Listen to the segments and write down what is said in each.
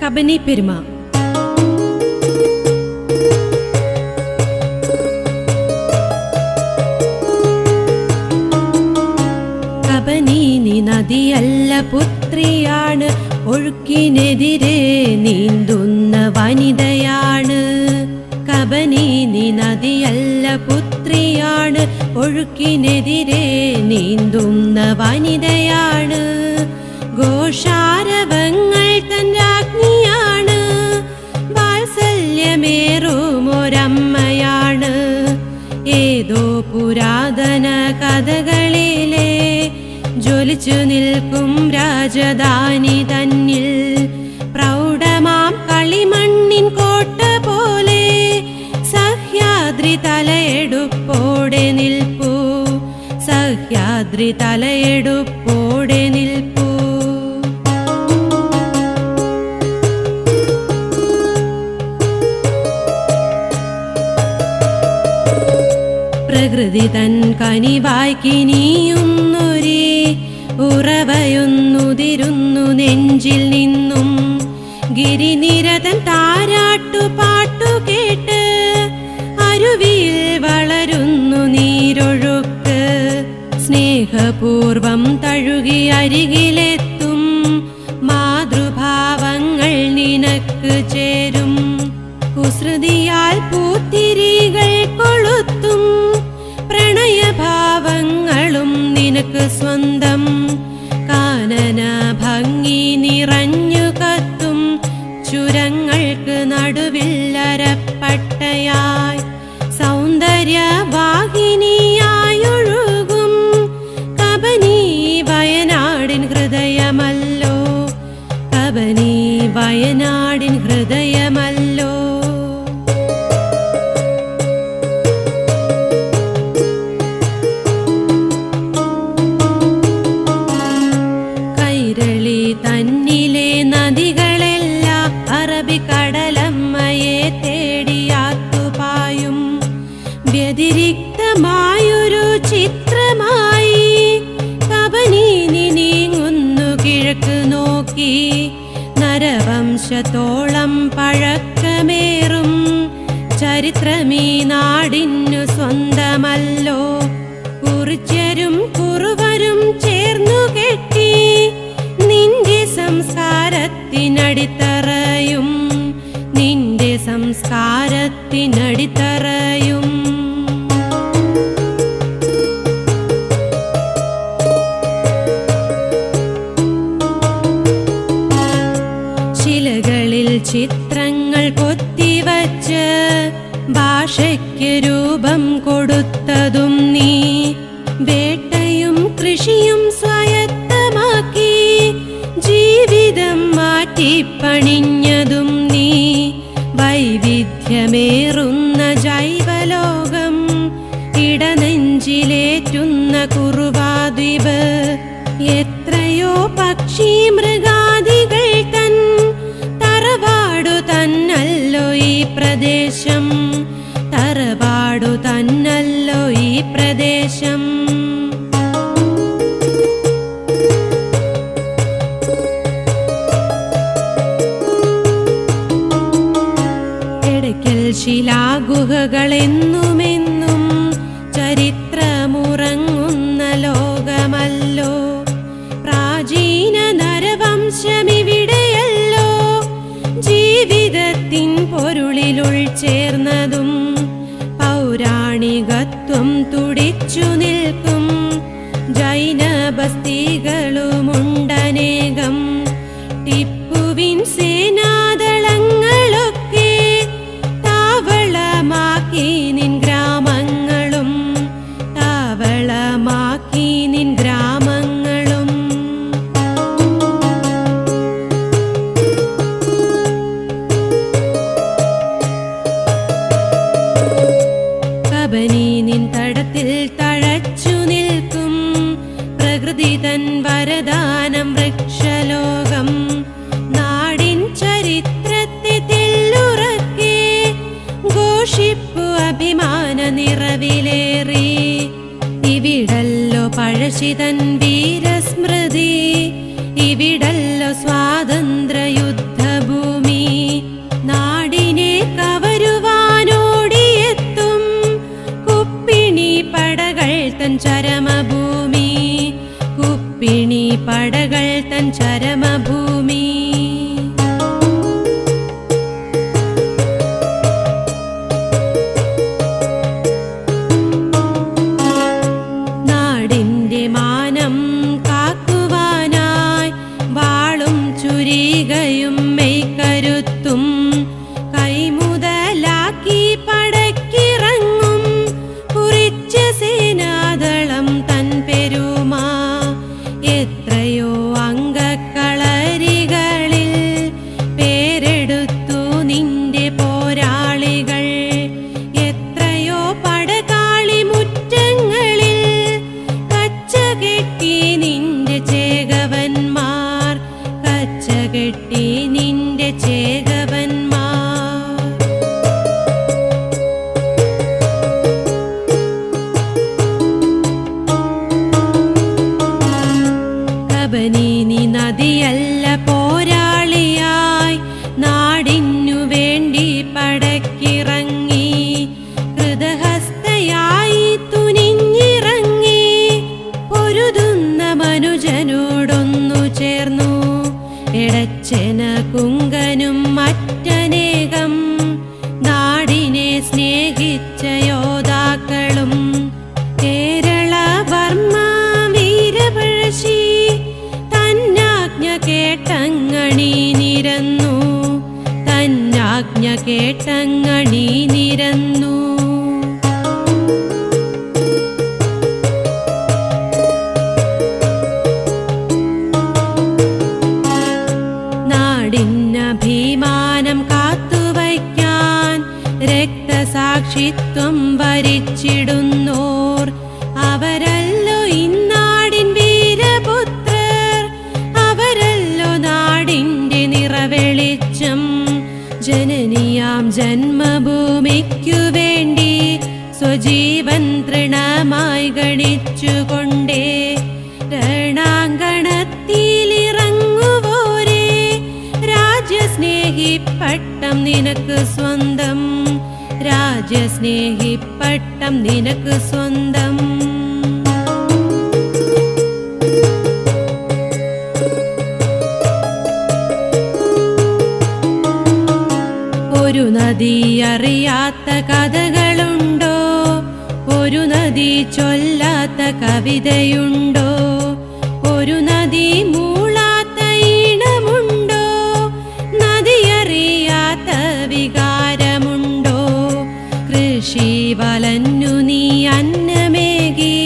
കബനി പെരുമ. കബനീനി നദിയല്ല പുത്രിയാണ്, ഒഴുക്കിനെതിരെ നീന്തുന്ന വനിതയാണ്. കബനീനി നദിയല്ല പുത്രിയാണ്, ഒഴുക്കിനെതിരെ നീന്തുന്ന വനിതയാണ്. ഘോഷാരവങ്ങൾ തൻ രാജ്ഞിയാണ്, വാത്സല്യമേറുമൊരമ്മയാണ്. ഏതോ പുരാതന കഥകളിലെ ജ്വലിച്ചു നിൽക്കും രാജധാനി തന്നിൽ പ്രൗഢമാം കളിമണ്ണിൻ കോട്ട പോലെ സഹ്യാദ്രി തലയെടുപ്പോടെ നിൽപ്പൂ, സഹ്യാദ്രി തലയെടുപ്പോടെ നിൽപ്പൂ. പ്രകൃതി തൻ കനിവായി കിനിയുന്നൊരേ ഉറവയൊന്നുതിരുന്നു നെഞ്ചിൽ നിന്നും. ഗിരിനിരതൻ താരാട്ടു പാട്ടു കേട്ട് അരുവിയിൽ വളരുന്നു നീരൊഴുക്ക്. സ്നേഹപൂർവം തഴുകി അരികിലെത്തും മാതൃഭാവങ്ങൾ നിനക്ക് ചേരും. കുസൃതിയാൽ പൂത്തിരികൾ കൊളുത്തും പ്രണയഭാവങ്ങളും നിനക്ക് സ്വന്തം. കാനന ഭംഗി നിറഞ്ഞു കത്തും ചുരങ്ങൾക്ക് നടുവിൽ അരപ്പട്ടയായി സൗന്ദര്യവാഹിനിയായൊഴുകും കബനി വയനാടിൻ ഹൃദയമല്ലോ, കബനി വയനാടിൻ ഹൃദയമല്ലോ. തന്നിലെ നദികളെല്ലാം അറബിക്കടലമ്മയെ തേടിയാത്തുപായും. വ്യതിരിക്തമായൊരു ചിത്രമായി കബനീനി നീങ്ങുന്നു കിഴക്ക് നോക്കി. നരവംശത്തോളം പഴക്കമേറും ചരിത്രമീ നാടിനു സ്വന്തമല്ലോ. കുറിച്യരും കുറുവരും ചേർന്നു കെട്ടി നിന്റെ സംസ്കാരത്തിനടിത്തറയും, നിന്റെ സംസ്കാരത്തിനടിത്തറയും. ശിലകളിൽ ചിത്രങ്ങൾ കൊത്തിവച്ച് ഭാഷയ്ക്ക് രൂപം കൊടുത്തതും നീ. വേട്ടയും കൃഷിയും സ്വായത്തമാക്കി ജീവിതം മാറ്റിപ്പണിഞ്ഞതും നീ. വൈവിധ്യമേറുന്ന ജൈവലോകം ഇടനെഞ്ചിലേറ്റുന്ന കുറുവാദ്വീപ്. എത്രയോ പക്ഷി മൃഗാദികൾ തൻ തറവാടു തന്നല്ലോ ഈ പ്രദേശം, തറവാടു തന്നല്ലോ ഈ പ്രദേശം. ശിലാഗുഹകളെന്നുമെന്നും ചരിത്രമുറങ്ങുന്ന ലോകമല്ലോ. പ്രാചീന നരവംശമിവിടെയല്ലോ ജീവിതത്തിൻ പൊരുളിലുൾ ചേർന്നതും. പൗരാണികത്വം തുടിച്ചു നിൽക്കും ജൈന ബസ്തികളുമുണ്ടനേകം. ടിപ്പുവിൻ സേനാദളങ്ങളൊക്കെ താവളമാക്കി നിൻ ഗ്രാമങ്ങളും, താവളമാക്കി നിൻ ഗ്രാമങ്ങളും. കബനി നിൻ തടത്തിൽ തഴച്ചു നിൽക്കും പ്രകൃതി തൻ വരദാനം വൃക്ഷലോകം. നാടിൻ ചരിത്രത്തെ തെല്ലുറക്കെ ഘോഷിപ്പു അഭിമാന നിറവിലേറി. ഇവിടല്ലോ പഴശ്ശിതൻ വീരസ്മൃതി, ഇവിടല്ലോ സ്വാതന്ത്ര്യ യുദ്ധഭൂമി. പടകൾ തൻ ചരമഭൂമി. നാടിന്റെ മാനം കാക്കുവാനായി വാളും ചുരികയും മെയ്ക്കരുത്തും കൈമുതലാക്കി പടക്കിറങ്ങും കുറിച്ച സേനാദളം തൻ പെരുമാ. എത്രയോ അംഗക്കളരികളിൽ പേരെടുത്തു നിന്റെ പോരാളികൾ. എത്രയോ പടകാളി മുറ്റങ്ങളിൽ കച്ചകെട്ടി നിന്റെ ചേകവന്മാർ, കച്ചകെട്ടി നിന്റെ ചേകവന്മാർ. കബനീനി നദിയല്ല പോരാളിയായി നാടിനു വേണ്ടി പടക്കിറങ്ങി. കൃതഹസ്തയായി തുനിഞ്ഞിറങ്ങി പൊരുതുന്ന മനുജനോടൊന്നു ചേർന്നു. എടച്ചന കുങ്കനും മറ്റനേകം നാടിനെ സ്നേഹിച്ച യോദ്ധാക്കളും. കേരള വർമ്മ വീരപഴശ്ശി തന്നാജ്ഞ കേട്ടങ്ങണി നിരന്നു, തന്നാജ്ഞ കേട്ടങ്ങണി നിരന്നു. നാടിന്നഭിമാനം കാത്തുവയ്ക്കാൻ രക്തസാക്ഷിത്വം വരിച്ചിടുന്നോർ അവരല്ലോ ഇന്നാടിൻ വീരപുത്രർ. അവരല്ലോ നാടിന്റെ നിറവെളിച്ചം. ജനനിയാം ജന്മഭൂമിക്കു വേണ്ടി സ്വജീവൻ തൃണമായി ഗണിച്ചുകൊണ്ടേ രണാങ്കണത്തിലിറങ്ങുവോരേ. രാജ്യസ്നേഹിപ്പട്ടം നിനക്ക് സ്വന്തം, രാജ്യസ്നേഹിപ്പട്ടം നിനക്ക് സ്വന്തം. ഒരു നദി അറിയാത്ത കഥകളുണ്ടോ? ഒരു നദി ചൊല്ലാത്ത കവിതയുണ്ടോ? ഒരു നദി മൂളാത്ത ഈണമുണ്ടോ? നദിയറിയാത്ത വികാരമുണ്ടോ? കൃഷി വലഞ്ഞു നീ അന്നമേകി,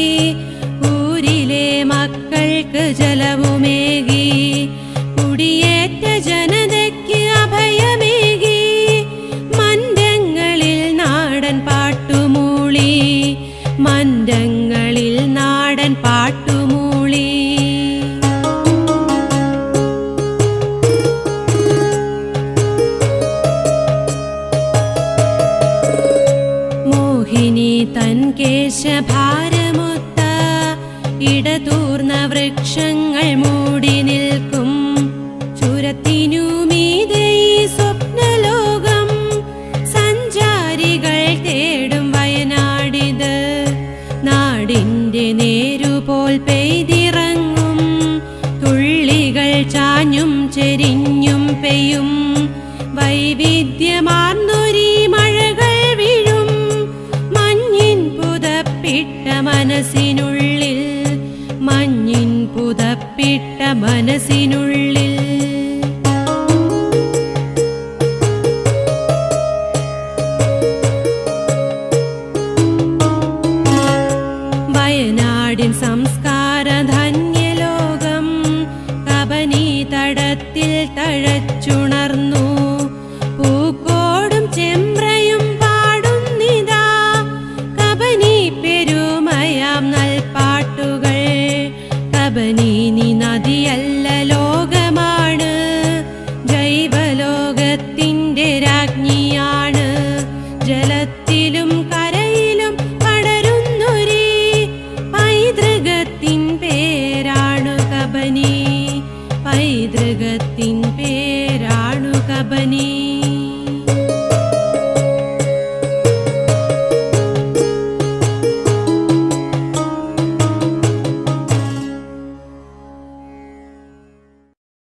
ഊരിലെ മക്കൾക്ക് ജലവുമേകി, കുടിയേറ്റ ജനതയ്ക്ക് അഭയമേകി. മന്ദങ്ങളിൽ നാടൻ പാട്ടുമൂളി, മന്ദങ്ങളിൽ നാടൻ പാട്ടുമൂളി. മോഹിനി തൻ കേശഭാരമൊത്ത ഇടതൂർന്ന വൃക്ഷങ്ങൾ മൂടി നിൽക്കും. ചുരത്തിനു മീതെ ഈ സ്വപ്നലോകം സഞ്ചാരികൾ തേടും വയനാടിത്. നാടിന്റെ നേരുപോൽ പെയ്തിറങ്ങും തുള്ളികൾ ചാഞ്ഞും ചെരിഞ്ഞും പെയ്യും. വൈവിധ്യമാർന്നൊരീ മഴകൾ വീഴും മഞ്ഞിൻ പുതപ്പിട്ട മനസ്സിനുള്ളിൽ, മഞ്ഞിൻ പുതപ്പിട്ട മനസ്സിനുള്ളിൽ. വയനാടിൻ സംസ്കാര ധന്യലോകം കബനി തടത്തിൽ തഴച്ചുണർന്നു. പൂക്കോടും ചെമ്പ്രയും പാടുന്നിതാ കബനി പെരുമയാം നൽപാട്ടുകൾ. കബനീനി നദിയല്ല ലോകമാണ്, ജൈവലോകത്തിൻ്റെ രാജ്ഞിയാണ്. ജലത്തിലും കരയിലും പടരുന്നൊരീ പൈതൃകത്തിൻ പേരാണു കബനി, പൈതൃകത്തിൻ പേരാണു കബനി.